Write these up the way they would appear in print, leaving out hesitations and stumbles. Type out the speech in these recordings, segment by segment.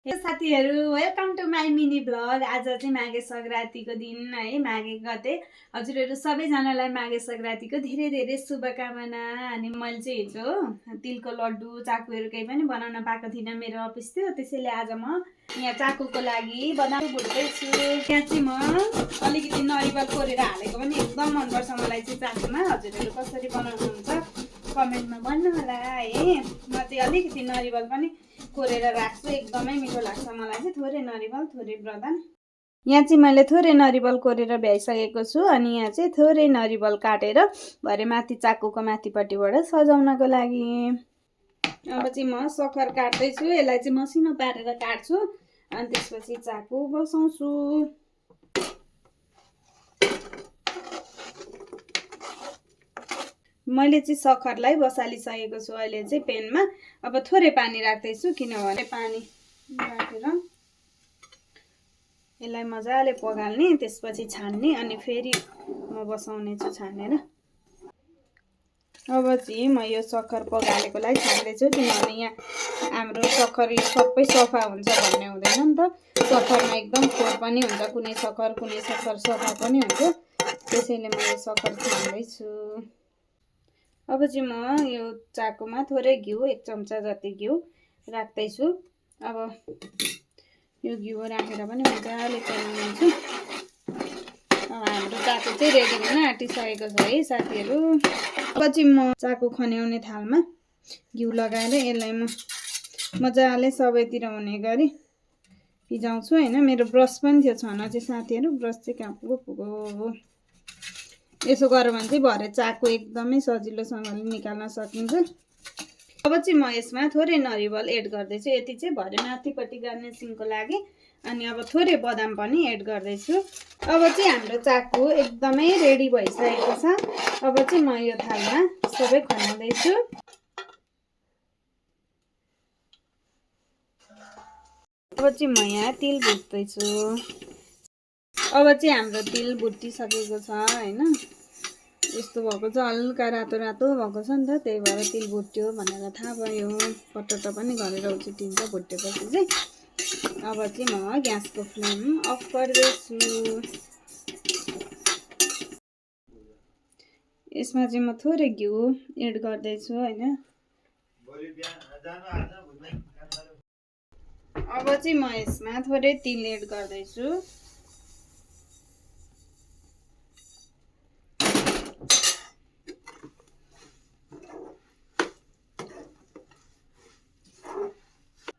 हे साथीहरु welcome to my mini blog. आज चाहिँ माघे संक्रान्तिको दिन है, माघे गते। हजुरहरु सबैजनालाई माघे संक्रान्तिको धेरै धेरै शुभकामना। अनि मैले चाहिँ हिजो तिलको लड्डु चाकुहरू केही पनि बनाउन पाएको थिइनँ, मेरो अफिस थियो, त्यसैले आज म यहाँ चाकुको लागि बदाम भुट्दैछु। यहाँ चाहिँ म अलिकति नरिवल कोरेर हालेको पनि एकदम मनपर्छ मलाई चाहिँ चाकुमा। हजुरहरु कसरी बनाउनुहुन्छ कमेन्टमा भन्नु होला है। म चाहिँ अलिकति नरिवल पनि कोरेर राख्छु, एकदमै मिठो लाग्छ मलाई चाहिँ। थोरै नरिवल थोरै बदाम। यहाँ चाहिँ मैले थोरै नरिवल कोरेर भ्याइसकेको छु। अनि यहाँ चाहिँ थोरै नरिवल काटेर भरे माथि चाकुको माथिपट्टिबाट सजाउनको लागि। अब चाहिँ म सखर काट्दैछु, यसलाई चाहिँ मसिनो पारेर काट्छु अनि त्यसपछि चाकु बसाउँछु। मैले चाहिँ सखरलाई बसालिसकेको छु अहिले चाहिँ पेनमा। अब थोरै पानी राख्दैछु, किनभने पानी राखेर यसलाई मजाले पगाल्ने, त्यसपछि छान्ने अनि फेरि म बसाउने छु छानेर। अब चाहिँ म यो सखर पगालेकोलाई छान्दैछु, किनभने यहाँ हाम्रो सखर सबै सफा हुन्छ भन्ने हुँदैन नि त। सखरमा एकदम खोर पनि हुन्छ, कुनै सखर सफा पनि हुन्छ, त्यसैले म यो सखर छान्दैछु। अब चाहिँ म यो चाकुमा थोरै घिउ, 1 चम्चा जति घिउ राख्दैछु। अब यो घिउ राखेर पनि मजाले पेल्छु। अब हाम्रो चाकु चाहिँ रेडी हुन आँटिसकेको छ है साथीहरु। अब चाहिँ म चाकु खन्याउने थालमा घिउ लगाएर यसलाई म मजाले सबैतिर हुने गरी फिजाउँछु हैन। मेरो ब्रस पनि थियो छन चाहिँ साथीहरु, ब्रस चाहिँ कहाँ पुगो। यसो गर्यो भने चाहिँ भरे चाकु एकदमै सजिलोसँगले निकाल्न सकिन्छ। अब चाहिँ म यसमा थोरै नरिवल एड गर्दैछु, यति चाहिँ भरे माथिपट्टि गार्निसिङको लागि। अनि अब थोरै बदाम पनि एड गर्दैछु। अब चाहिँ हाम्रो चाकु एकदमै रेडी भइसकेको छ। अब चाहिँ म यो थालमा सबै खनाउँदैछु। अब चाहिँ म यहाँ तिल भुट्दैछु। अब चाहिँ हाम्रो तिल भुटिसकेको छ हैन। यस्तो भएको छ, हल्का रातो रातो भएको छ नि त, त्यही भएर तिल भुट्यो भनेर थाहा भयो। पटट पनि गरेर उछिटिन्छ भुटेपछि चाहिँ। अब चाहिँ म ग्यासको फ्लेम अफ गर्दैछु। यसमा चाहिँ म थोरै घिउ एड गर्दैछु हैन। अब चाहिँ म यसमा थोरै तिल एड गर्दैछु।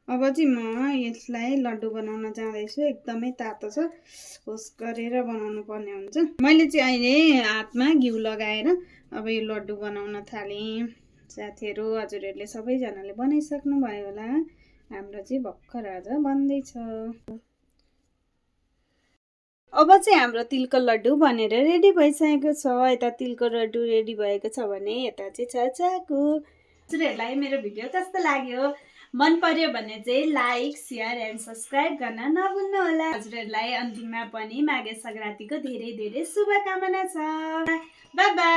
अब चाहिँ म यसलाई लड्डु बनाउन जाँदैछु। एकदमै तातो छ, होस गरेर बनाउनु पर्ने हुन्छ। मैले चाहिँ अहिले हातमा घिउ लगाएर अब यो लड्डु बनाउन थालेँ। साथीहरु हजुरहरुले सबैजनाले बनाइसक्नु भयो होला। हाम्रो चाहिँ भर्खर आज बन्दैछ। अब चाहिँ हाम्रो तिलको लड्डु बनेर रेडी भइसकेको छ। यता तिलको लड्डु रेडी भएको छ भने यता चाहिँ छ चाकु। हजुरहरुलाई मेरो भिडियो कस्तो लाग्यो, मन पर्यो भने चाहिँ लाइक, शेयर एन्ड सब्स्क्राइब गर्न नभुल्नु होला। हजुरहरुलाई अन्तिममा पनि माघे संक्रान्तिको धेरै धेरै शुभकामना छ। Bye bye.